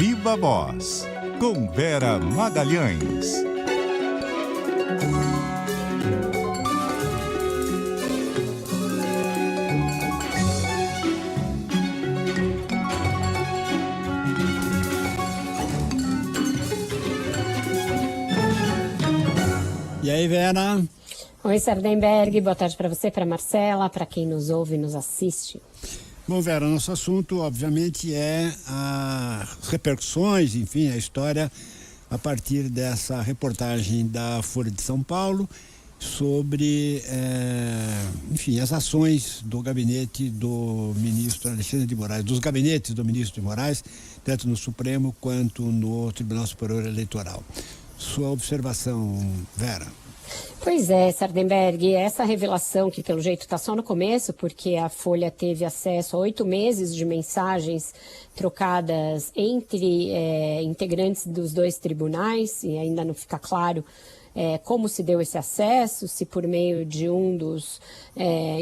Viva Voz, com Vera Magalhães. E aí, Vera? Oi, Sardenberg, boa tarde para você, para Marcela, para quem nos ouve e nos assiste. Bom, Vera, nosso assunto, obviamente, é as repercussões, enfim, a história a partir dessa reportagem da Folha de São Paulo sobre, enfim, as ações do gabinete do ministro Alexandre de Moraes, dos gabinetes do ministro de Moraes, tanto no Supremo quanto no Tribunal Superior Eleitoral. Sua observação, Vera? Pois é, Sardenberg, essa revelação que pelo jeito está só no começo, porque a Folha teve acesso a 8 meses de mensagens trocadas entre integrantes dos dois tribunais, e ainda não fica claro como se deu esse acesso, se por meio de um dos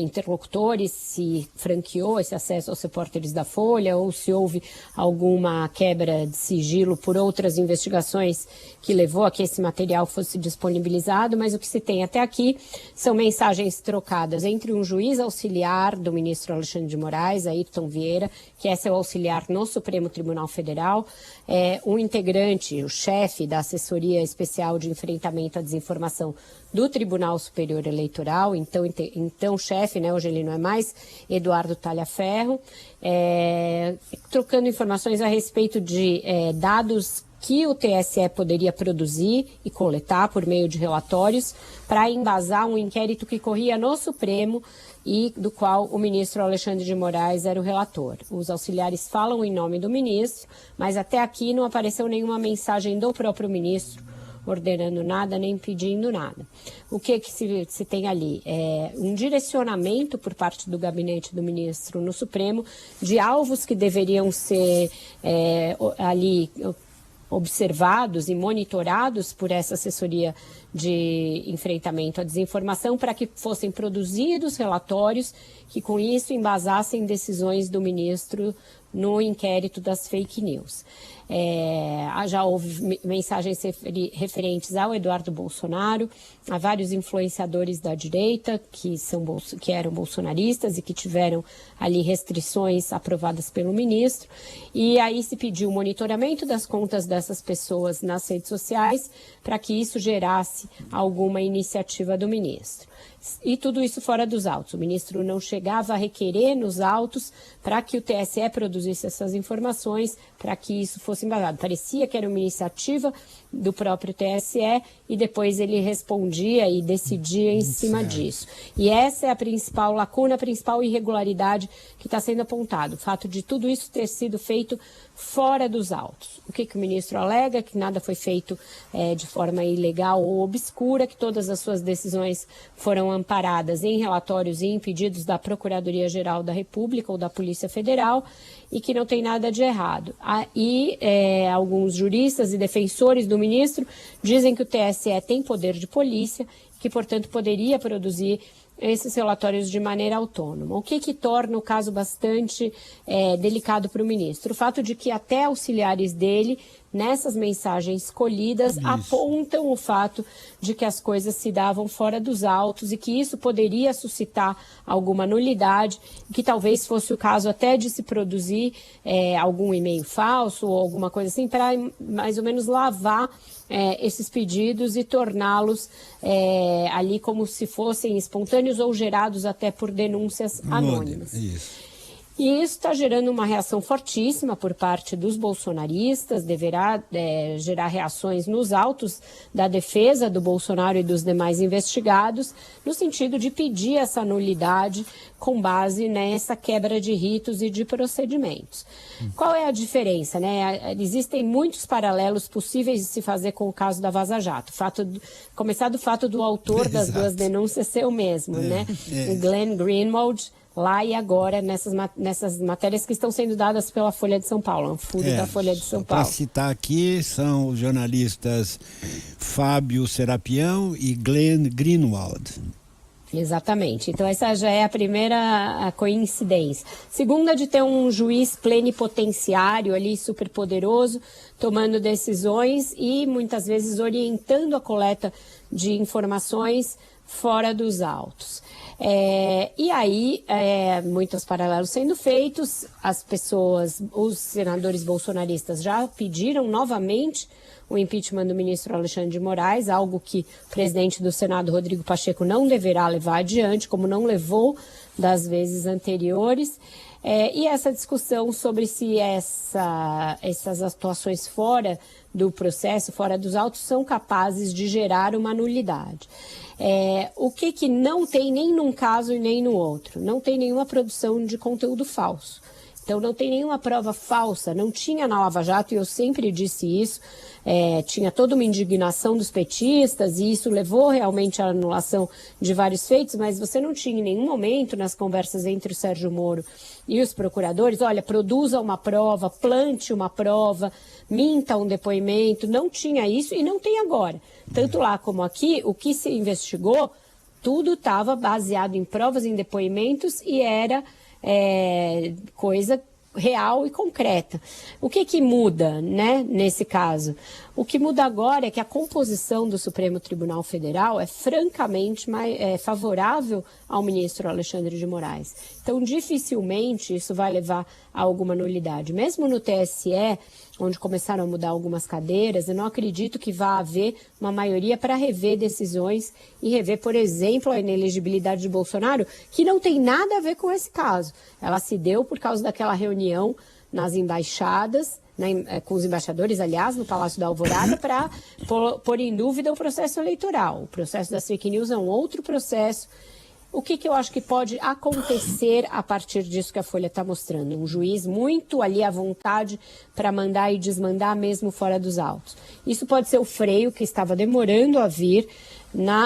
interlocutores se franqueou esse acesso aos repórteres da Folha, ou se houve alguma quebra de sigilo por outras investigações que levou a que esse material fosse disponibilizado, mas o que se tem até aqui são mensagens trocadas entre um juiz auxiliar do ministro Alexandre de Moraes, Ayrton Vieira, que é seu auxiliar no Supremo Tribunal Federal, um integrante, o chefe da Assessoria Especial de Enfrentamento à Desinformação do Tribunal Superior Eleitoral, então chefe, né, hoje ele não é mais, Eduardo Talhaferro, trocando informações a respeito de dados que o TSE poderia produzir e coletar por meio de relatórios para embasar um inquérito que corria no Supremo e do qual o ministro Alexandre de Moraes era o relator. Os auxiliares falam em nome do ministro, mas até aqui não apareceu nenhuma mensagem do próprio ministro ordenando nada, nem pedindo nada. O que se tem ali? Um direcionamento por parte do gabinete do ministro no Supremo de alvos que deveriam ser ali observados e monitorados por essa assessoria de enfrentamento à desinformação para que fossem produzidos relatórios que com isso embasassem decisões do ministro no inquérito das fake news. Já houve mensagens referentes ao Eduardo Bolsonaro, a vários influenciadores da direita que eram bolsonaristas e que tiveram ali restrições aprovadas pelo ministro. E aí se pediu o monitoramento das contas dessas pessoas nas redes sociais para que isso gerasse alguma iniciativa do ministro. E tudo isso fora dos autos. O ministro não chegava a requerer nos autos para que o TSE produzisse essas informações, para que isso fosse embasado. Parecia que era uma iniciativa do próprio TSE e depois ele respondia e decidia em cima disso. E essa é a principal lacuna, a principal irregularidade que está sendo apontado. O fato de tudo isso ter sido feito fora dos autos. O que o ministro alega? Que nada foi feito de forma ilegal ou obscura, que todas as suas decisões foram amparadas em relatórios e em pedidos da Procuradoria-Geral da República ou da Polícia Federal e que não tem nada de errado. Alguns juristas e defensores do ministro dizem que o TSE tem poder de polícia e que, portanto, poderia produzir esses relatórios de maneira autônoma. O que torna o caso bastante delicado para o ministro? O fato de que até auxiliares dele, nessas mensagens colhidas, apontam o fato de que as coisas se davam fora dos autos e que isso poderia suscitar alguma nulidade, que talvez fosse o caso até de se produzir algum e-mail falso ou alguma coisa assim, para mais ou menos lavar esses pedidos e torná-los ali como se fossem espontâneos ou gerados até por denúncias anônimas. E isso está gerando uma reação fortíssima por parte dos bolsonaristas, deverá gerar reações nos autos da defesa do Bolsonaro e dos demais investigados, no sentido de pedir essa nulidade com base nessa quebra de ritos e de procedimentos. Qual é a diferença, né? Existem muitos paralelos possíveis de se fazer com o caso da Vaza Jato. Começar do fato do autor das duas denúncias ser o mesmo, né? O Glenn Greenwald, lá e agora, nessas matérias que estão sendo dadas pela Folha de São Paulo, furo da Folha de São Paulo. Para citar aqui, são os jornalistas Fábio Serapião e Glenn Greenwald. Exatamente. Então essa já é a primeira coincidência. Segunda, de ter um juiz plenipotenciário ali, super poderoso, tomando decisões e muitas vezes orientando a coleta de informações fora dos autos. E aí, muitos paralelos sendo feitos, as pessoas, os senadores bolsonaristas já pediram novamente o impeachment do ministro Alexandre de Moraes, algo que o presidente do Senado, Rodrigo Pacheco, não deverá levar adiante, como não levou das vezes anteriores. E essa discussão sobre se essas atuações fora do processo, fora dos autos, são capazes de gerar uma nulidade. O que não tem nem num caso e nem no outro? Não tem nenhuma produção de conteúdo falso. Então, não tem nenhuma prova falsa, não tinha na Lava Jato, e eu sempre disse isso, tinha toda uma indignação dos petistas, e isso levou realmente à anulação de vários feitos, mas você não tinha em nenhum momento, nas conversas entre o Sérgio Moro e os procuradores, olha, produza uma prova, plante uma prova, minta um depoimento, não tinha isso e não tem agora. Tanto lá como aqui, o que se investigou, tudo estava baseado em provas, em depoimentos, e era coisa real e concreta. O que muda, né, nesse caso? O que muda agora é que a composição do Supremo Tribunal Federal é francamente favorável ao ministro Alexandre de Moraes. Então, dificilmente isso vai levar a alguma nulidade. Mesmo no TSE, onde começaram a mudar algumas cadeiras, eu não acredito que vá haver uma maioria para rever decisões e rever, por exemplo, a inelegibilidade de Bolsonaro, que não tem nada a ver com esse caso. Ela se deu por causa daquela reunião nas embaixadas, com os embaixadores, aliás, no Palácio da Alvorada, para pôr em dúvida o processo eleitoral. O processo das fake news é um outro processo. O que eu acho que pode acontecer a partir disso que a Folha está mostrando? Um juiz muito ali à vontade para mandar e desmandar mesmo fora dos autos. Isso pode ser o freio que estava demorando a vir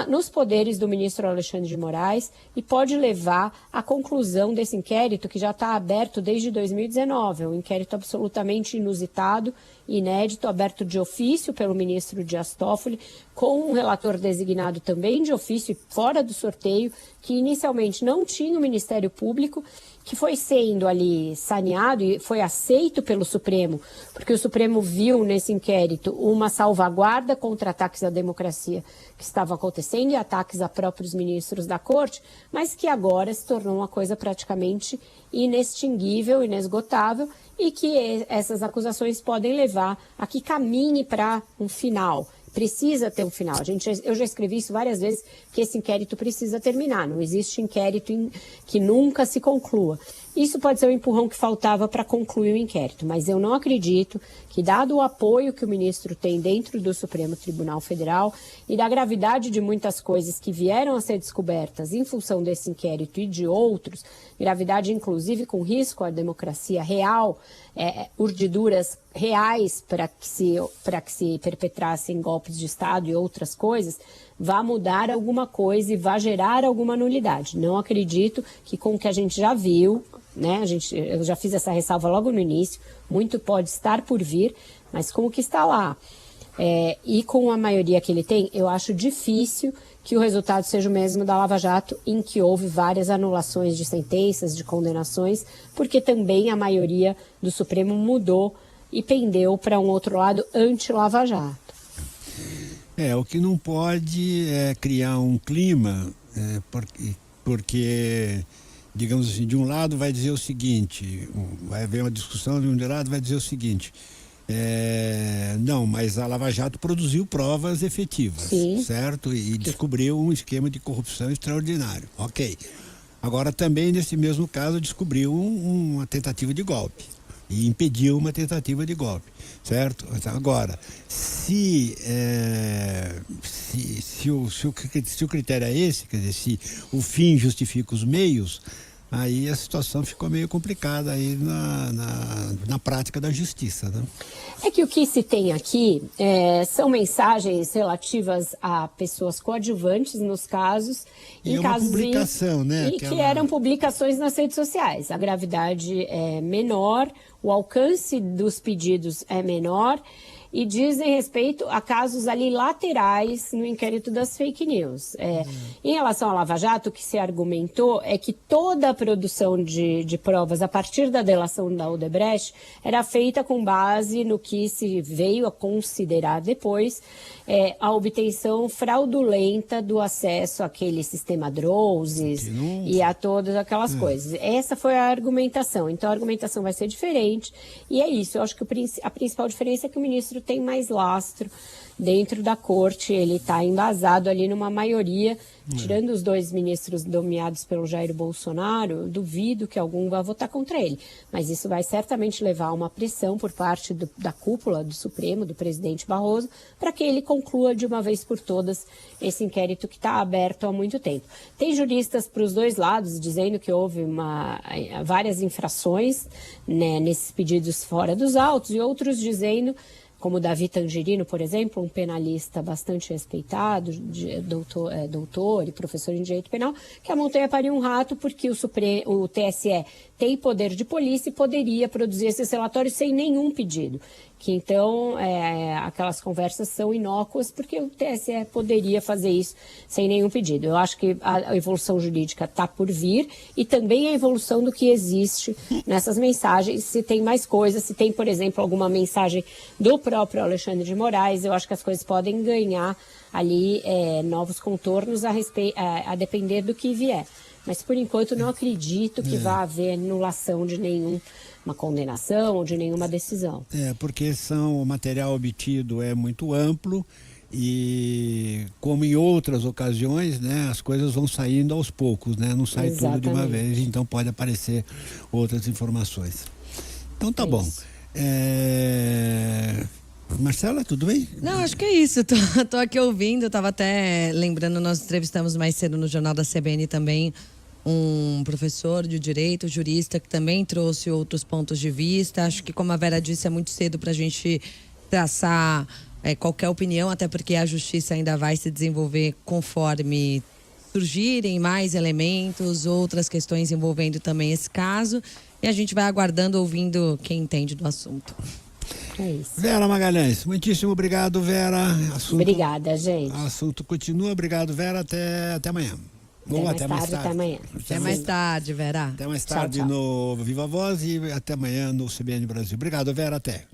nos poderes do ministro Alexandre de Moraes e pode levar à conclusão desse inquérito que já está aberto desde 2019. É um inquérito absolutamente inusitado, inédito, aberto de ofício pelo ministro Dias Toffoli, com um relator designado também de ofício e fora do sorteio, que inicialmente não tinha o Ministério Público, que foi sendo ali saneado e foi aceito pelo Supremo, porque o Supremo viu nesse inquérito uma salvaguarda contra ataques à democracia que estavam acontecendo e ataques a próprios ministros da Corte, mas que agora se tornou uma coisa praticamente inextinguível, inesgotável, e que essas acusações podem levar a que caminhe para um final. Precisa ter um final. Eu já escrevi isso várias vezes, que esse inquérito precisa terminar. Não existe inquérito que nunca se conclua. Isso pode ser o empurrão que faltava para concluir o inquérito, mas eu não acredito que, dado o apoio que o ministro tem dentro do Supremo Tribunal Federal e da gravidade de muitas coisas que vieram a ser descobertas em função desse inquérito e de outros, gravidade inclusive com risco à democracia real, urdiduras reais para que se perpetrassem golpes de Estado e outras coisas, vá mudar alguma coisa e vá gerar alguma nulidade. Não acredito que, com o que a gente já viu, né, eu já fiz essa ressalva logo no início, muito pode estar por vir, mas com o que está lá e com a maioria que ele tem, eu acho difícil que o resultado seja o mesmo da Lava Jato, em que houve várias anulações de sentenças, de condenações, porque também a maioria do Supremo mudou e pendeu para um outro lado anti-Lava Jato. O que não pode é criar um clima, porque, digamos assim, de um lado vai dizer o seguinte, vai haver uma discussão, de um lado vai dizer o seguinte, não, mas a Lava Jato produziu provas efetivas, sim, certo? E descobriu um esquema de corrupção extraordinário, ok. Agora também, nesse mesmo caso, descobriu uma tentativa de golpe. E impediu uma tentativa de golpe, certo? Agora, se o critério é esse, quer dizer, se o fim justifica os meios, aí a situação ficou meio complicada aí na prática da justiça, né? É que o que se tem aqui são mensagens relativas a pessoas coadjuvantes nos casos. E uma publicação, né? E que eram publicações nas redes sociais. A gravidade é menor, o alcance dos pedidos é menor e dizem respeito a casos ali laterais no inquérito das fake news. Em relação à Lava Jato, o que se argumentou é que toda a produção de provas a partir da delação da Odebrecht era feita com base no que se veio a considerar depois a obtenção fraudulenta do acesso àquele sistema DROSES e a todas aquelas coisas. Essa foi a argumentação. Então, a argumentação vai ser diferente e é isso. Eu acho que a principal diferença é que o ministro tem mais lastro dentro da corte, ele está embasado ali numa maioria, tirando os 2 ministros nomeados pelo Jair Bolsonaro, eu duvido que algum vá votar contra ele, mas isso vai certamente levar a uma pressão por parte da cúpula do Supremo, do presidente Barroso, para que ele conclua de uma vez por todas esse inquérito que está aberto há muito tempo. Tem juristas para os 2 lados dizendo que houve várias infrações, né, nesses pedidos fora dos autos, e outros dizendo, como Davi Tangerino, por exemplo, um penalista bastante respeitado, doutor e professor em direito penal, que a montanha pariu um rato porque o TSE tem poder de polícia e poderia produzir esses relatórios sem nenhum pedido. Que então aquelas conversas são inócuas porque o TSE poderia fazer isso sem nenhum pedido. Eu acho que a evolução jurídica está por vir e também a evolução do que existe nessas mensagens. Se tem mais coisas, se tem, por exemplo, alguma mensagem do próprio Alexandre de Moraes, eu acho que as coisas podem ganhar ali novos contornos a depender do que vier. Mas, por enquanto, não acredito que vá haver anulação de nenhuma condenação ou de nenhuma decisão. Porque o material obtido é muito amplo e, como em outras ocasiões, né, as coisas vão saindo aos poucos, né? Não sai tudo de uma vez, então pode aparecer outras informações. Então tá bom. Marcela, tudo bem? Não, acho que é isso. Tô aqui ouvindo, eu tava até lembrando, nós entrevistamos mais cedo no Jornal da CBN também um professor de direito, jurista, que também trouxe outros pontos de vista. Acho que, como a Vera disse, é muito cedo para a gente traçar qualquer opinião, até porque a justiça ainda vai se desenvolver conforme surgirem mais elementos, outras questões envolvendo também esse caso. E a gente vai aguardando, ouvindo quem entende do assunto. É isso. Vera Magalhães, muitíssimo obrigado, Vera. Obrigada, gente. O assunto continua. Obrigado, Vera. Até amanhã. Até mais tarde. Até amanhã. Até mais tarde, Vera. Até mais tarde no Viva Voz e até amanhã no CBN Brasil. Obrigado, Vera. Até.